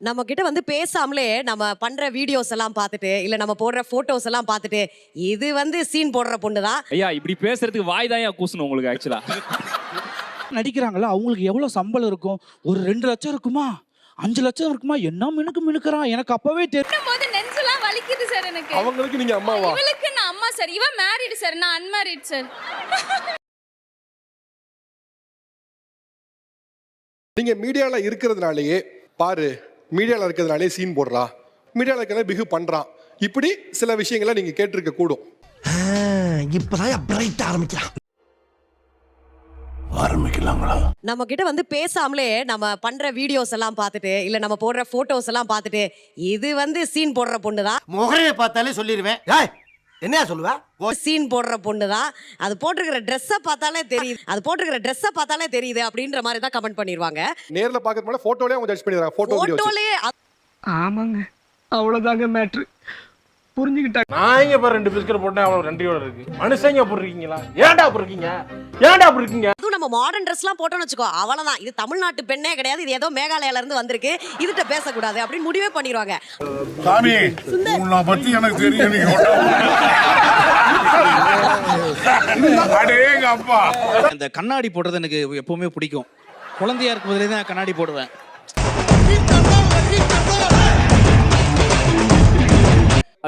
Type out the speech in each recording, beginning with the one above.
நம்ம கிட்ட வந்து பேசாமலே நம்ம பண்ற வீடியோஸ் எல்லாம் பார்த்துட்டு இல்ல நம்ம போடுற போட்டோஸ் எல்லாம் பார்த்துட்டு இது வந்து சீன் போடுற பொண்ணு தான். ஐயா இப்படி பேசுறதுக்கு வாய் தான் கூசணும் உங்களுக்கு ஆக்சுவலா. நடிக்கிறாங்களா அவங்களுக்கு எவ்வளவு சம்பளம் இருக்கும்? ஒரு 2 லட்சம் இருக்குமா, 5 லட்சம் இருக்குமா? என்ன மினுக்குறான் எனக்கு அப்பவே தெரியும். போது நெஞ்செல்லாம் வலிக்குது சார் எனக்கு. அவங்களுக்கு நீங்க அம்மாவா? இவளுக்கு நான் அம்மா சார். இவ மேரிட் சார், நான் அன்மேரிட் சார். நீங்க மீடியால இருக்கிறதுனாலயே பாரு, மீடியால இருக்கிறதுனாலே சீன் போடுறா, மீடியால இருக்கிறத பிகு பண்றான், இப்படி சில விஷயங்களை நீங்க கேட்டிருக்க கூடும். இப்பதான் பிரைட் ஆரம்பிக்கலாம். நம்ம கிட்ட வந்து பேசாமலே நம்ம பண்ற வீடியோஸ் எல்லாம் பார்த்துட்டு இல்ல நம்ம போடுற போட்டோஸ் எல்லாம் பார்த்துட்டு இது வந்து சீன் போடுற பொண்ணு தான். முகரைய பார்த்தாலே சொல்லிடுவேன். என்னையா சொல்லுவ? சீன் போடுற பொண்ணு தான். அது போட்டிருக்கிற ட்ரெஸ்ஸை பார்த்தாலே தெரியுது, அது போட்டிருக்கிற ட்ரெஸ்ஸை பார்த்தாலே தெரியுது அப்படின்ற மாதிரி தான் கமெண்ட் பண்ணிடுவாங்க. நேர்ல பார்க்கறது மேல போட்டோலயே அவங்க ஜட்ஜ் பண்ணிடுறாங்க. போட்டோலயே ஆமாங்க, அவ்வளவுதாங்க மேட்ரு. புரிஞ்சுக்கிட்டாங்க. நான் இங்க பாரு 2 பிஸ்கட் போட்டேன், அவ்வளவு நன்றியோட இருக்கு. மனுஷங்க போடுறீங்களா? ஏன்டா போடுறீங்க? ஏன்டா போடுறீங்க? அதுவும் நம்ம மாடர்ன் ட்ரெஸ்லாம் போட்டோம்னு வச்சுக்கோ, அவ்வளவுதான், இது தமிழ்நாட்டு பெண்ணே கிடையாது, இது ஏதோ மேகாலயால இருந்து வந்திருக்கு, இதுகிட்ட பேசக்கூடாது அப்படின்னு முடிவே பண்ணிடுவாங்க. சாமி உன்னை பத்தி எனக்கு தெரியும். அடேங்க அப்பா, அந்த கண்ணாடி போடுறது எனக்கு எப்பவுமே பிடிக்கும். குழந்தையா இருக்கும் போதுலேயே தான் கண்ணாடி போடுவேன்.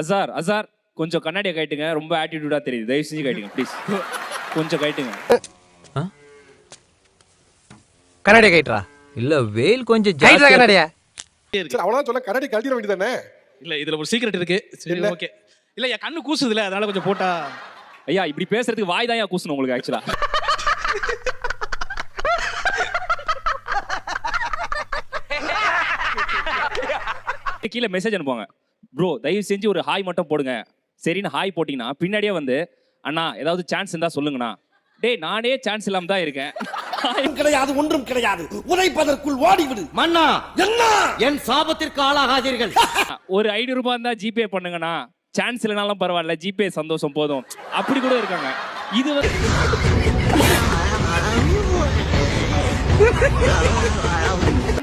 அசார் அசார் கொஞ்சம் கண்ணாடியை கைட்டுங்க, ரொம்ப ஆட்டிடியூடா தெரியுது, தயவு செஞ்சு கைட்டுங்க ப்ளீஸ். கொஞ்சம் கைட்டுங்க. கண்ணாடியா கைட்றா? இல்ல வெயில் கொஞ்சம் ஜாஸ்தியா கண்ணாடியா. சரி அவ்வளவுதான் சொல்ல, கண்ணாடி கழட்டிட வேண்டியதானே? இல்ல இதுல ஒரு சீக்ரெட் இருக்கு. சரி ஓகே. இல்ல என் கண்ணு கூசுதுல, அதனால கொஞ்சம் போட்டா. ஐயா இப்படி பேசுறதுக்கு வாய் தான் கூசணும் உங்களுக்கு ஆக்சுவலா. கீழே மெசேஜ் அனுப்புவாங்க, ப்ரோ தயவு செஞ்சு ஒரு ஹாய் மட்டும் போடுங்க. சரின்னு ஹாய் போட்டீங்கன்னா பின்னாடியே வந்து அண்ணா ஏதாவது சான்ஸ் இருந்தா சொல்லுங்கண்ணா. டேய் நானே சான்ஸ் இல்லாம தான் இருக்கேன். கிடையாது, ஒன்றும் கிடையாது. உதைப்பதற்குள் ஓடிவிடு. மன்னா என்ன என் சாபத்திற்கு ஆளாகாதீர்கள். ஒரு 500 ரூபாய் இருந்தா ஜிபே பண்ணுங்கண்ணா, சான்ஸ் இல்லைனாலும் பரவாயில்ல, ஜிபே சந்தோஷம் போதும், அப்படி கூட இருக்காங்க. இது வந்து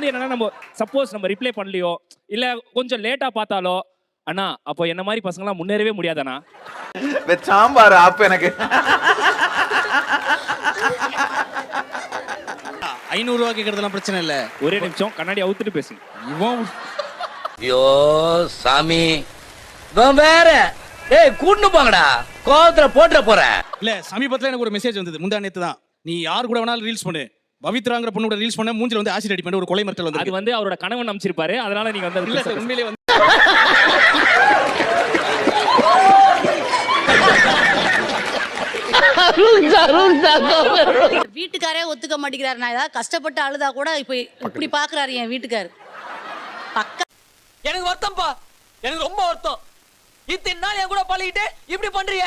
என்னன்னா, நம்ம சப்போஸ் நம்ம ரிப்ளை பண்ணலையோ இல்ல கொஞ்சம் லேட்டா பார்த்தாலோ, அண்ணா அப்போ என்ன மாதிரி பசங்களாம் முன்னேறவே முடியாதாண்ணா. சாம்பார் அப்ப எனக்கு 500 ரூபா கேட்கறதெல்லாம் பிரச்சனை இல்ல. ஒரே நிமிஷம் கண்ணாடி அவுத்துட்டு பேசுங்க. இவன் ஐயோ சாமி வேற கூட்டு போங்கடா, கோவத்துல போட்டுற போற. இல்ல சமீபத்துல எனக்கு ஒரு மெசேஜ் வந்தது, முந்தா நேத்து தான். நீ யார் கூட வேணாலும் ரீல்ஸ் பண்ணு, பவித்ராங்கிற பொண்ணோட ரீல்ஸ் பண்ண மூஞ்சில வந்து ஆசிட் அடிப்பேன், ஒரு கொலை மிரட்டல் வந்து. அது வந்து அவரோட கணவன் அமைச்சிருப்பாரு, அதனால நீங்க வந்து இல்ல சார் உண்மையிலேயே வந்து வீட்டுக்காரே ஒத்துக்க மாட்டேங்கிறாரு. நான் ஏதாவது கஷ்டப்பட்டு அழுதா கூட இப்ப இப்படி பாக்குறாரு என் வீட்டுக்காரு. எனக்கு வருத்தம்ப்பா, எனக்கு ரொம்ப வருத்தம். இத்தனை நாள் என் கூட பழகிட்டு இப்படி பண்றீங்க.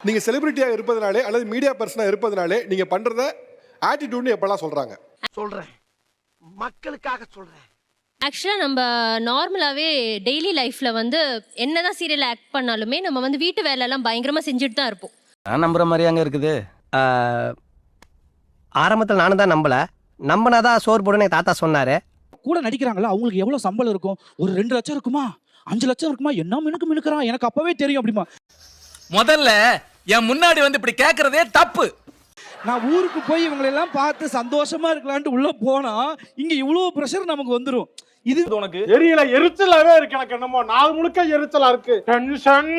நீங்க செலிபிரிட்டியா இருப்பதனாலே அல்லது மீடியா பர்சனா இருப்பதனாலே நீங்க பண்றத ஆட்டிடியூட்னு எப்பலாம் சொல்றாங்க? சொல்றேன், மக்களுக்காக சொல்றேன். ஆக்சுவலாக நம்ம நார்மலாகவே டெய்லி லைஃப்பில் வந்து என்னதான் சீரியல் ஆக்ட் பண்ணாலுமே நம்ம வந்து வீட்டு வேலையெல்லாம் பயங்கரமாக செஞ்சுட்டு தான் இருப்போம். நான் நம்புற மாதிரி அங்க இருக்குது. ஆரம்பத்தில் நானும் தான் நம்பினாதான் சோறு போடுன்னு தாத்தா சொன்னாரு. கூட நடிக்கிறாங்களா அவங்களுக்கு எவ்வளவு சம்பளம் இருக்கும்? ஒரு 2 லட்சம் இருக்குமா, 5 லட்சம் இருக்குமா? என்ன மினுக்குறான் எனக்கு அப்பவே தெரியும் அப்படிமா. முதல்ல என் முன்னாடி வந்து இப்படி கேக்குறதே தப்பு. நான் ஊருக்கு போய் இவங்களெல்லாம் பார்த்து சந்தோஷமா இருக்கலான்ட்டு உள்ள போனா இங்க இவ்வளவு பிரஷர் நமக்கு வந்துரும். இது உனக்கு எரியல, எரிச்சலாவே இருக்கு. எனக்கு என்னமோ நாள் முழுக்க எரிச்சலா இருக்கு. டென்ஷன்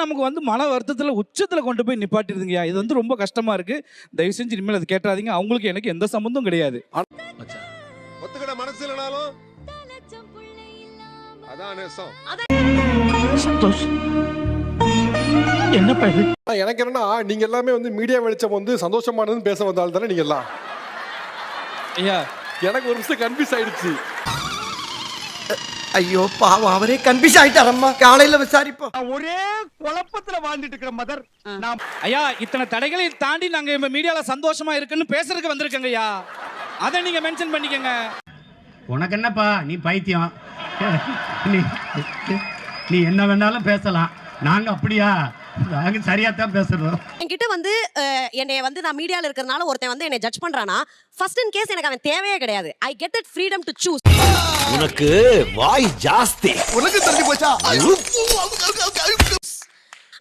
நமக்கு வந்து மன வருத்தத்துல உச்சத்துல கொண்டு போய் நிப்பாட்டிருதுங்கயா. இது வந்து ரொம்ப கஷ்டமா இருக்கு. தயவு செஞ்சு இனிமேல் அது கேட்டாதீங்க. அவங்களுக்கு எனக்கு எந்த சம்பந்தம் கிடையாது. ஒத்துக்கிட மனசு இல்லனாலும் அதான் நேசம். சந்தோஷ் என்ன பண்ணு? எனக்கு என்னன்னா, நீங்க எல்லாமே வந்து மீடியா வெளிச்சம் வந்து சந்தோஷமானதுன்னு பேச வந்தால் தானே நீங்க எல்லாம். ஐயா எனக்கு ஒரு நிமிஷம் கன்ஃபியூஸ் ஆயிடுச்சு. ஐயோ பாவம், அவரே கன்ஃபியூஸ் ஆயிட்டாரம்மா. காலையில விசாரிப்போம். ஒரே குழப்பத்துல வாழ்ந்துட்டு இருக்கிற மதர். ஐயா இத்தனை தடைகளை தாண்டி நாங்க இந்த மீடியால சந்தோஷமா இருக்குன்னு பேசுறதுக்கு வந்திருக்கங்க ஐயா. அதை நீங்க மென்ஷன் பண்ணிக்கங்க. உனக்கு என்னப்பா, நீ பைத்தியம். நீ என்ன வேணாலும் பேசலாம், நாங்க அப்படியா? நாங்க சரியா தான் பேசுறோம். என்கிட்ட வந்து என்னை வந்து நான் மீடியால இருக்கிறதுனால ஒருத்தன் வந்து என்னை ஜட்ஜ் பண்றானா, ஃபர்ஸ்ட் இன் கேஸ் எனக்கு அவன் தேவையே கிடையாது. I get that freedom to choose. உனக்கு வாய் ஜாஸ்தி. உனக்கு தள்ளி போச்சா?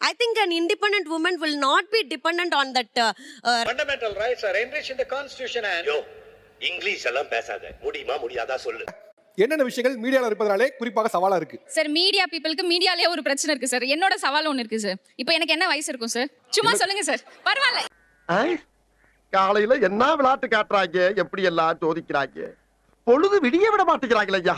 I think an independent woman will not be dependent on that Fundamental rights are enriched in the constitution and English எல்லாம் பேசாத. முடியுமா முடியாதா சொல்லு. என்னென்ன விஷயங்கள் மீடியால இருப்பதனாலே குறிப்பாக சவாலா இருக்கு? சார் மீடியா பீப்புளுக்கு மீடியாலே ஒரு பிரச்சனை இருக்கு சார். என்னோட சவால் ஒன்னு இருக்கு சார். இப்போ எனக்கு என்ன வயசு இருக்கும் சார்? சும்மா சொல்லுங்க சார். பரவாயில்லை. காலையில என்ன விளையாட்டு காட்டுறாங்க, எப்படி எல்லாம் சோதிக்கிறாங்க. பொழுது விடிய விட மாட்டேங்கிறாங்களே ஐயா.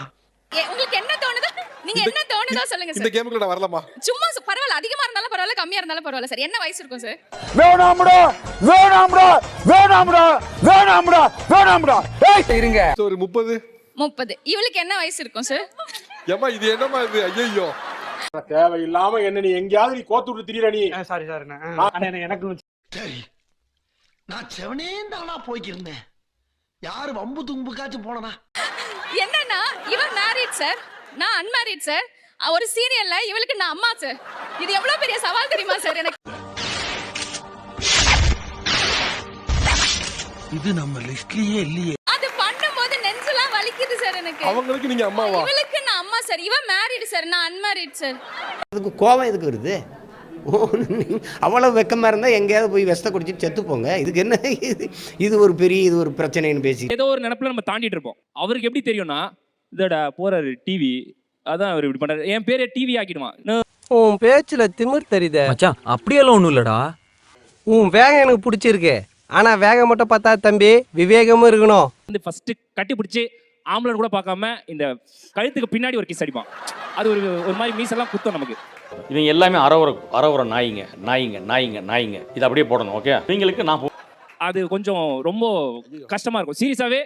உங்களுக்கு என்ன தோணுதோ நீங்க என்ன தோணுதோ சொல்லுங்க இந்த சார். கேமுக்குள்ள நான் வரலாமா? சும்மா பரவாயில்லை. அதிகமா இருந்தாலும் பரவாயில்லை, கம்மியா இருந்தாலும் பரவாயில்லை சார். என்ன வயசு இருக்கும் சார்? வேணாம்டா வேணாம்டா வேணாம்டா வேணாம்டா வேணாம்டா. இருங்க. ஒரு 30. இவளுக்கு என்ன வயசு இருக்கும் சார்? ஏமா இது என்னமா இது? ஐயோ. தேவையில்லாம என்ன நீ எங்கயாவது நீ கோத்து விட்டு திரியற நீ. சாரி சார் எனக்கு சரி, நான் செவனே தானா போய்க்கிருந்தேன். யாரு வம்பு தும்புக்காச்சும் போனனா? என்னன்னா இவர் மேரிட் சார், நான் அன்மேரிட் சார். ஒரு சீரியல்ல இவளுக்கு நான் அம்மா சார். இது எவ்வளவு பெரிய சவால் தெரியுமா சார் எனக்கு? இது நம்ம லிஸ்ட்லயே இல்லையே. அது பண்ணும்போது நெஞ்செல்லாம் வலிக்குது சார் எனக்கு. அவங்களுக்கு நீங்க அம்மாவா? இவளுக்கு நான் அம்மா சார். இவ மேரிட் சார், நான் அன்மேரிட் சார். அதுக்கு கோவம் எதுக்கு வருது? அவ்வளவு வெக்கமா இருந்தா எங்கேயாவது போய் வெஸ்த குடிச்சிட்டு செத்து போங்க. இதுக்கு என்ன இது ஒரு பெரிய இது ஒரு பிரச்சனைன்னு பேசி ஏதோ ஒரு நினைப்புல நம்ம தாண்டிட்டு இருப்போம். அவருக்கு எப்படி தெரியும்னா இதோட போறாரு டிவி, அதான் அவர் இப்படி பண்றாரு. என் பேரே டிவி ஆக்கிடுவான். உன் பேச்சுல திமிர் தெரியுதே மச்சான் அப்படியெல்லாம் ஒண்ணும் இல்லடா. உன் வேகம் எனக்கு பிடிச்சிருக்கு. ஆனா வேகம் மட்டும் பார்த்தா தம்பி, விவேகமும் இருக்கணும். வந்து ஃபர்ஸ்ட் கட்டி பிடிச்சி ஆம்பளன் கூட பார்க்காம இந்த கழுத்துக்கு பின்னாடி ஒரு கிஸ் அடிப்பான். அது ஒரு மாதிரி மீசெல்லாம் குத்தம் நமக்கு. இவங்க எல்லாமே அறவுற நாயிங்க. இது அப்படியே போடணும். ஓகே, இவங்களுக்கு நான் அது கொஞ்சம் ரொம்ப கஷ்டமா இருக்கும். சீரியஸாவே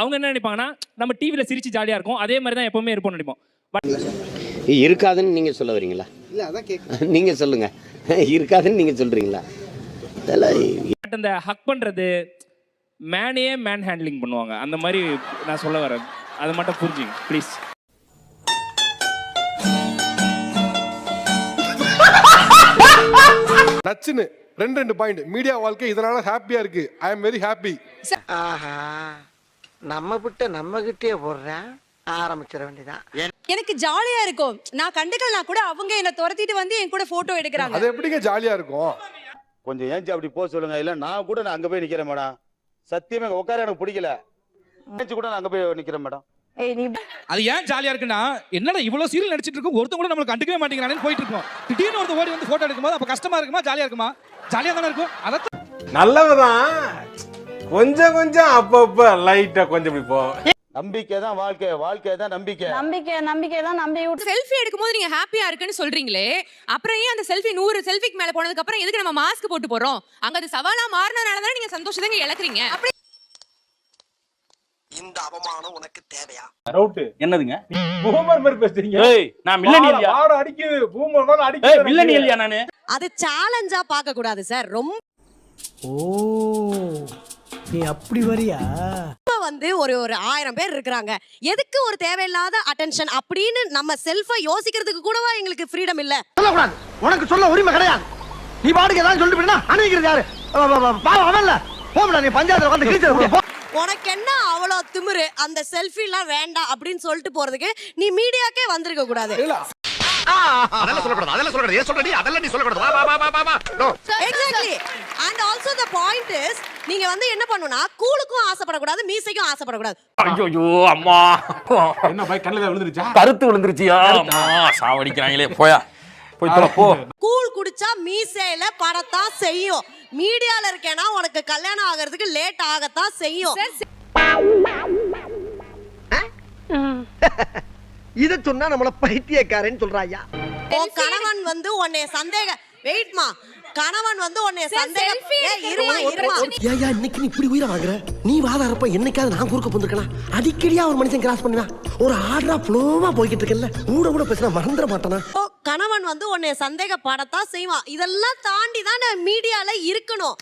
அவங்க என்ன நினைப்பாங்கன்னா நம்ம டிவியில சிரிச்சு ஜாலியா இருக்கும், அதே மாதிரி தான் எப்பவுமே இருப்போம்னு நினைப்போம். பட் இருக்காதுன்னு நீங்க சொல்ல வரீங்களா? இல்ல அதான் கேக்குறேன். நீங்க சொல்லுங்க. இருக்காதுன்னு நீங்க சொல்றீங்களா? பட் அந்த ஹக் பண்றது மேனே மேன் ஹேண்ட்லிங் பண்ணுவாங்க. அந்த மாதிரி நான் சொல்ல வரேன். அதை மட்டும் புரிஞ்சுங்க ப்ளீஸ். நச்சுன்னு 2 பாயிண்ட். மீடியா வாழ்க்கை இதனால ஹாப்பியா இருக்கு. ஐ அம் வெரி ஹாப்பி. ஆஹா, நம்ம விட்டு நம்ம கிட்டே போடுறேன். ஆரம்பிச்சிட வேண்டியதான். எனக்கு ஜாலியா இருக்கும். நான் கண்டுக்கலனா கூட அவங்க என்ன துரத்திட்டு வந்து என் கூட போட்டோ எடுக்கறாங்க. அது எப்படிங்க ஜாலியா இருக்கும்? கொஞ்சம் ஏஞ்சி அப்படி போக சொல்லுங்க. இல்ல நான் கூட அங்க போய் நிக்கிறேன் மேடம். சத்தியமா உட்கார எனக்கு பிடிக்கல. ஏஞ்சி கூட நான் அங்க போய் நிக்கிறேன் மேடம். அது ஏன் ஜாலியா இருக்குன்னா, என்னடா இவ்வளவு சீரியல் நடிச்சிட்டு இருக்கோம், ஒருத்தங்க கூட நம்மள கண்டுக்கவே மாட்டேங்கிறானேன்னு போயிட்டு இருக்கோம். திடீர்னு ஒருத்தர் ஓடி வந்து போட்டோ எடுக்கும்போது அப்ப கஷ்டமா இருக்குமா ஜாலியா இருக்குமா? ஜாலியா தானே இருக்கும். அத நல்லவதான். கொஞ்சம் அப்பப்ப லைட்டா கொஞ்சம் இப்படி போ. நம்பிக்கை தான் வாழ்க்கை தான் நம்பிக்கை தான் நம்பி செல்ஃபி எடுக்கும்போது நீங்க ஹாப்பியா இருக்குன்னு சொல்றீங்களே, அப்புறம் ஏன் அந்த செல்ஃபி 100 செல்ஃபிக்கு மேல போனதுக்கு அப்புறம் எதுக்கு நம்ம மாஸ்க் போட்டு போறோம்? அங்க அது சவாலா மாறினனால தான் நீங்க சந்தோஷத்தை இழக்குறீங்க. அப்படி இந்த அவமானம் உனக்கு தேவையா? டவுட் என்னதுங்க? பூமர் மாதிரி பேசுறீங்க. ஏய் நான் மில்லனியல்யா. வாட அடிக்குது. பூமர் மாதிரி அடிக்குது. ஏய் மில்லனியல்யா நானு. அது சேலஞ்சா பார்க்க கூடாது சார். ரொம்ப நீ அப்படி வரியா? வந்து ஒரு 1000 பேர் இருக்காங்க. எதுக்கு ஒரு தேவையில்லாத அட்டென்ஷன் அப்படின்னு நம்ம செல்ஃபை யோசிக்கிறதுக்கு கூடவா எங்களுக்கு ஃப்ரீடம் இல்ல? சொல்லக்கூடாது. உனக்கு சொல்ல உரிமை கிடையாது. நீ பாட்டுக்கு ஏதாவது சொல்லிட்டு போனா அணைக்கிறது யாரு? அவன்ல போடா. நீ பஞ்சாயத்துல வந்து கிழிச்சு. உனக்கு என்ன அவ்வளோ திமிரு? அந்த செல்ஃபி எல்லாம் வேண்டாம் அப்படின்னு சொல்லிட்டு போறதுக்கு நீ மீடியாக்கே வந்திருக்க கூடாது. அதெல்லாம் சொல்லக்கூடாது. ஏன் சொல்றடி? அதெல்லாம் நீ சொல்லக்கூடாது. வா. Exactly. And also the point is, நீங்க வந்து என்ன பண்ணனும்னா கூலுக்கும் ஆசைப்படக்கூடாது, மீசைக்கும் ஆசைப்படக்கூடாது. ஐயோ அம்மா. என்ன பை கண்ணுல விழுந்துருச்சா? கருத்து விழுந்துருச்சியா? அம்மா சாவடிக்கிறாங்களே. போயா போய் போ. கூல் குடிச்சா மீசையில படத்தான் செய்யும். மீடியால இருக்கேனா உனக்கு கல்யாணம் ஆகிறதுக்கு லேட் ஆகத்தான் செய்யும். இத சொன்னா நம்மள பைத்தியக்காரன்னு சொல்றாயா? உன் கணவன் வந்து உன்னை வெயிட்மா, கணவன் வந்து உன்னை இருமா. ஏயா இன்னைக்கு நீ இப்படி உயிரை வாங்குற? நீ வாதாரப்ப என்னைக்காவது நான் குறுக்க போந்துருக்கேனா? அடிக்கடியா ஒரு மனுஷன் கிராஸ் பண்ணுவேன். ஒரு ஆர்டரா ஃப்ளோவா போய்கிட்டு இருக்கல. கூட பேசினா மறந்துட மாட்டானா? கணவன் வந்து உன்னை சந்தேகப்படத்தான் செய்வான். இதெல்லாம் தாண்டி தான் மீடியால இருக்கணும்.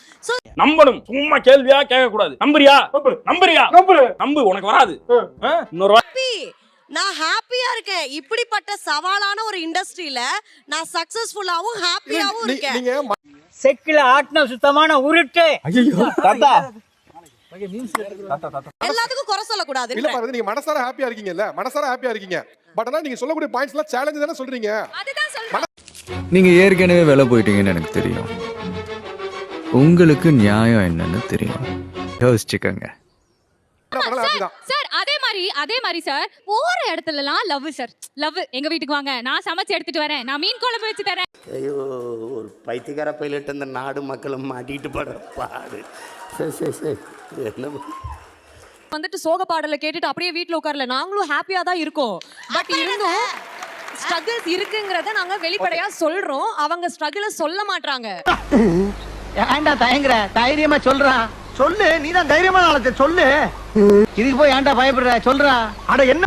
நம்பணும். சும்மா கேள்வியா கேட்க கூடாது. நம்புறியா? நம்பு. உனக்கு வராது. இன்னொரு நான் ஹாப்பியா இருக்கேன். இப்படிப்பட்ட சவாலான ஒரு இண்டஸ்ட்ரியில நான் சக்சஸ்ஃபுல்லாவும் ஹாப்பியாவும் இருக்கேன். செக்கில ஆட்டின சுத்தமான உருட்டு. ஐயோ தாத்தா எல்லாத்துக்கும் குறை சொல்லக்கூடாது. இல்ல பாருங்க, நீங்க மனசார ஹாப்பியா இருக்கீங்கல்ல, மனசார ஹாப்பியா இருக்கீங்க. பட் ஆனா நீங்க சொல்லக்கூடிய பாயிண்ட்ஸ் எல்லாம் சேலஞ்ச் தானே சொல்றீங்க. அதுதான் சொல்றேன். நீங்க ஏற்கனவே வேலை போயிட்டீங்கன்னு எனக்கு தெரியும். உங்களுக்கு நியாயம் என்னன்னு தெரியும். யோசிச்சுக்கங்க. சார் அதே மாதிரி சார் போற இடத்துலலாம் லவ் சார், லவ். எங்க வீட்டுக்கு வாங்க, நான் சமைச்சு எடுத்துட்டு வரேன், நான் மீன் குழம்பு வச்சு தரேன். ஐயோ, ஒரு பைத்தியக்கார பைலட் இந்த நாடு மக்களும் மாட்டிட்டு படுற பாடு. சரி என்ன வந்துட்டு சோக பாடலை கேட்டுட்டு அப்படியே வீட்ல உட்காரல, நாங்களும் ஹாப்பியா தான் இருக்கோம். பட் இருந்தும் ஸ்ட்ரகிள்ஸ் இருக்குங்கறத நாங்க வெளிப்படையா சொல்றோம். அவங்க ஸ்ட்ரகிள சொல்ல மாட்டாங்க. ஏன்டா தயங்குற? தைரியமா சொல்றா. சொல்லு, நீதான் தைரியமான ஆளத்தை சொல்லு. இதுக்கு போய் ஏன்டா பயப்படுற? சொல்றா. அட என்ன